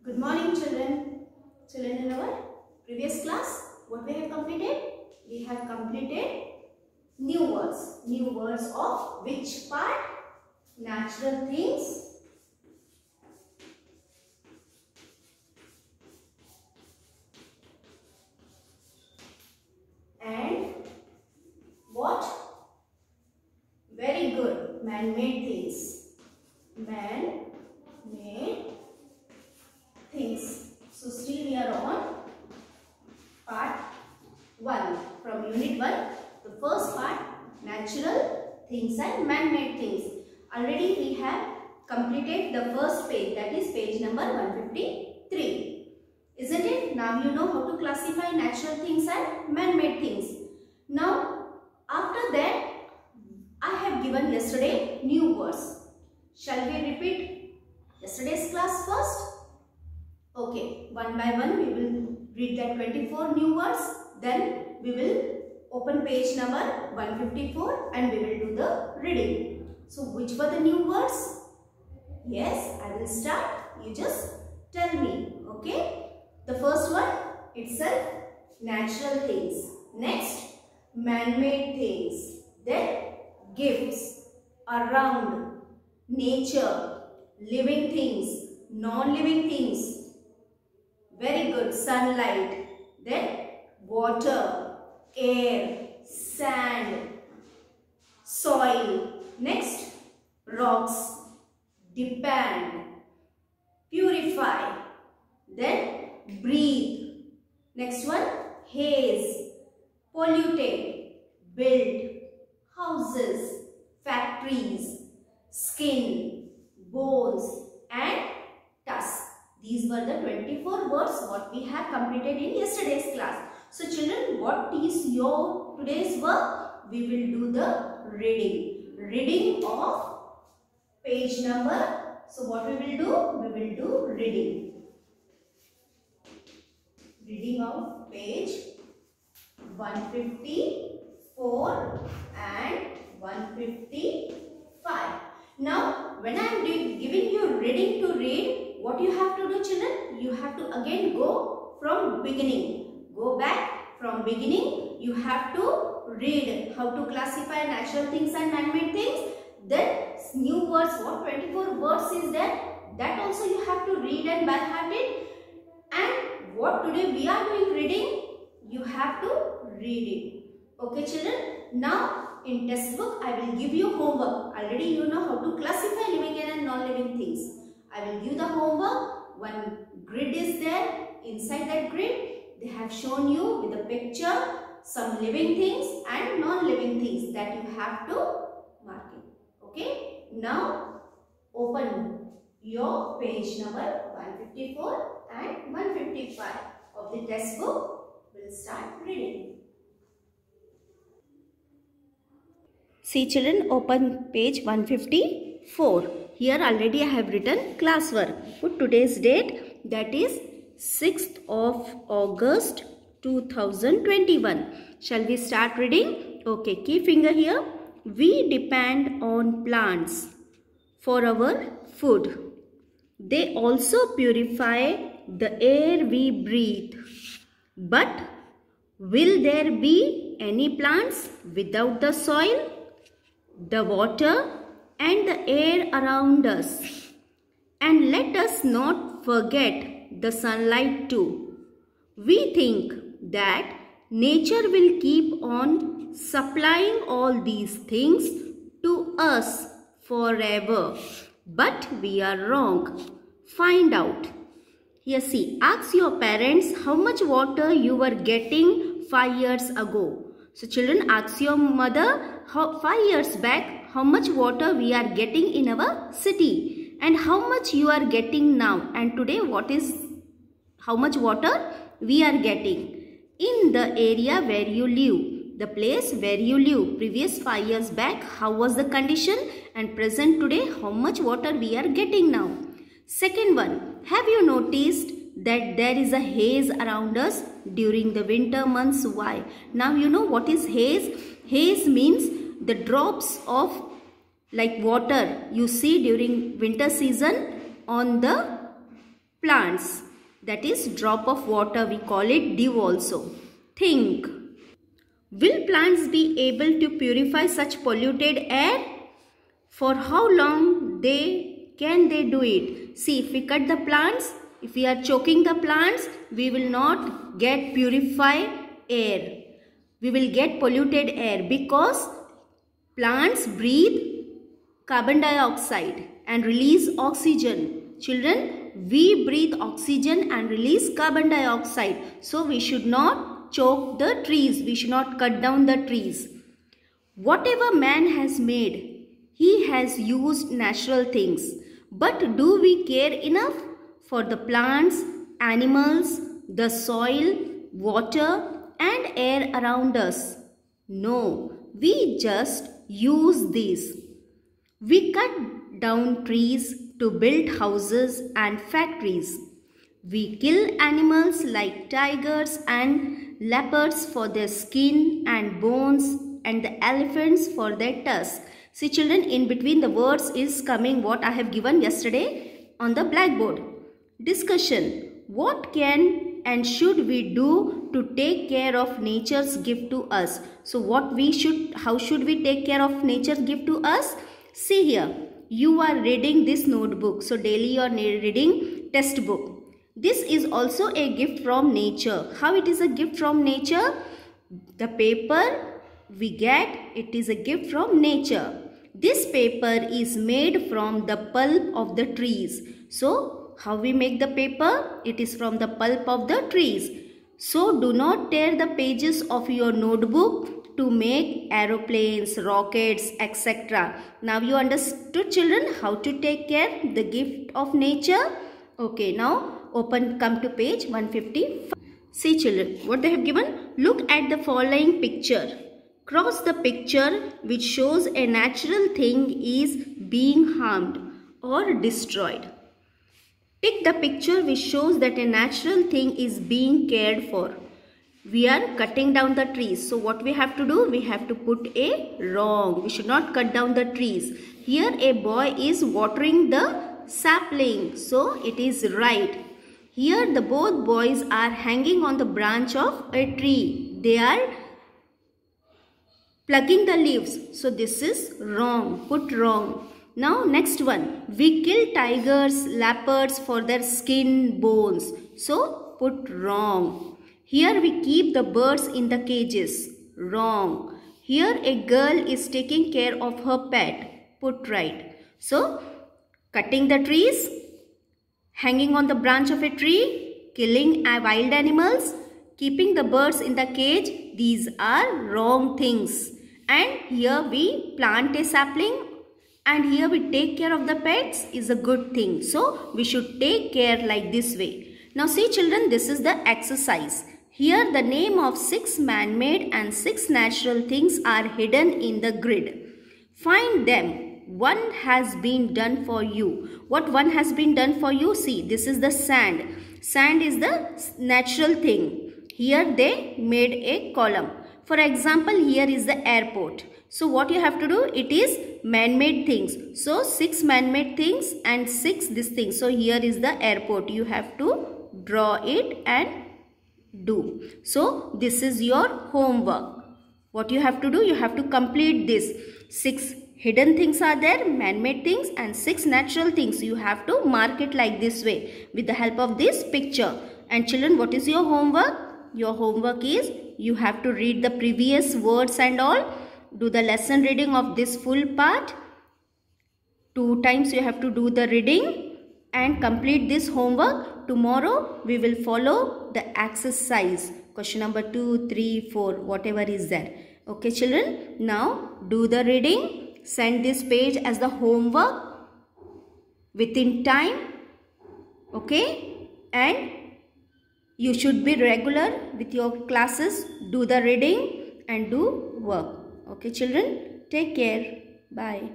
Good morning, children. Children, in our previous class, what we have completed? We have completed new words. New words of which part? Natural things and what? Very good. Man-made things. Man-made things. So still we are on part 1 from unit 1. The first part, natural things and man-made things. Already we have completed the first page, that is page number 153. Isn't it? Now you know how to classify natural things and man-made things. Now after that I have given yesterday new words. Shall we repeat yesterday's class first? Okay, one by one we will read that 24 new words. Then we will open page number 154 and we will do the reading. So which were the new words? Yes, I will start. You just tell me. Okay. The first one itself, natural things. Next, man-made things. Then gifts, around, nature, living things, non-living things. Very good. Sunlight. Then water, air, sand, soil. Next, rocks, depend, purify. Then breathe. Next one, haze, polluted, build, houses, factories, skin, bones and tusk. These were the 24 words what we have completed in yesterday's class. So children, what is your today's work? We will do the reading. Reading of page number. So what we will do? We will do reading. Reading of page 154 and 155. Now when I am giving you reading to read, what you have to do, children? You have to again go from beginning. Go back from beginning. You have to read how to classify natural things and man-made things. Then new words, what 24 words is there? That also you have to read and by heart it. And what today we are doing reading, you have to read it. Okay children. Now in textbook I will give you homework. Already you know how to classify living and non-living things. I will give the homework. One grid is there. Inside that grid they have shown you with a picture some living things and non-living things that you have to mark it. Okay. Now open your page number 154 and 155 of the textbook. We'll start reading. See children, open page 154. Here already I have written classwork. Put today's date, that is 6th of August 2021. Shall we start reading? Okay, key finger here. We depend on plants for our food. They also purify the air we breathe. But will there be any plants without the soil, the water and the air around us? And let us not forget the sunlight too. We think that nature will keep on supplying all these things to us forever. But we are wrong. Find out. Here see, ask your parents how much water you were getting 5 years ago. So children, ask your mother 5 years back how much water we are getting in our city and how much you are getting now, and today how much water we are getting in the area where you live, the place where you live. Previous 5 years back how was the condition, and present today how much water we are getting now. Second one, have you noticed that there is a haze around us during the winter months? Why? Now you know what is haze. Haze means the drops of like water you see during winter season on the plants. That is drop of water. We call it dew also. Think. Will plants be able to purify such polluted air? For how long can they do it? See, if we cut the plants, if we are choking the plants, we will not get purified air. We will get polluted air because plants breathe carbon dioxide and release oxygen. Children, we breathe oxygen and release carbon dioxide. So we should not choke the trees. We should not cut down the trees. Whatever man has made, he has used natural things. But do we care enough for the plants, animals, the soil, water and air around us? No, we just use these. We cut down trees to build houses and factories. We kill animals like tigers and leopards for their skin and bones and the elephants for their tusks. See children, in between the words is coming what I have given yesterday on the blackboard. Discussion. What can and should we do to take care of nature's gift to us? So how should we take care of nature's gift to us? See here, you are reading this notebook. So daily you are reading test book. This is also a gift from nature. How it is a gift from nature? The paper we get, it is a gift from nature. This paper is made from the pulp of the trees. So how we make the paper? It is from the pulp of the trees. So do not tear the pages of your notebook to make aeroplanes, rockets, etc. Now you understood children how to take care the gift of nature. Okay, now come to page 155. See children, what they have given? Look at the following picture. Cross the picture which shows a natural thing is being harmed or destroyed. Tick the picture which shows that a natural thing is being cared for. We are cutting down the trees. So what we have to do? We have to put a wrong. We should not cut down the trees. Here a boy is watering the sapling. So it is right. Here the both boys are hanging on the branch of a tree. They are plucking the leaves. So this is wrong. Put wrong. Now next one. We kill tigers, leopards for their skin, bones. So put wrong. Here we keep the birds in the cages. Wrong. Here a girl is taking care of her pet. Put right. So cutting the trees, hanging on the branch of a tree, killing wild animals, keeping the birds in the cage, these are wrong things. And here we plant a sapling and here we take care of the pets is a good thing. So we should take care like this way. Now see children, this is the exercise. Here the name of 6 man-made and 6 natural things are hidden in the grid. Find them. One has been done for you. What one has been done for you? See, this is the sand. Sand is the natural thing. Here they made a column. For example, here is the airport. So what you have to do? It is man-made things. So 6 man-made things and 6 this thing. So here is the airport. You have to draw it and do. So this is your homework. What you have to do? You have to complete this. 6 hidden things are there, man-made things and 6 natural things. You have to mark it like this way with the help of this picture. And children, what is your homework? Your homework is you have to read the previous words and all. Do the lesson reading of this full part. 2 times you have to do the reading and complete this homework. Tomorrow we will follow the exercise. Question number 2, 3, 4, whatever is there. Okay children, now do the reading. Send this page as the homework within time. Okay, and you should be regular with your classes. Do the reading and do work. Okay children, take care. Bye.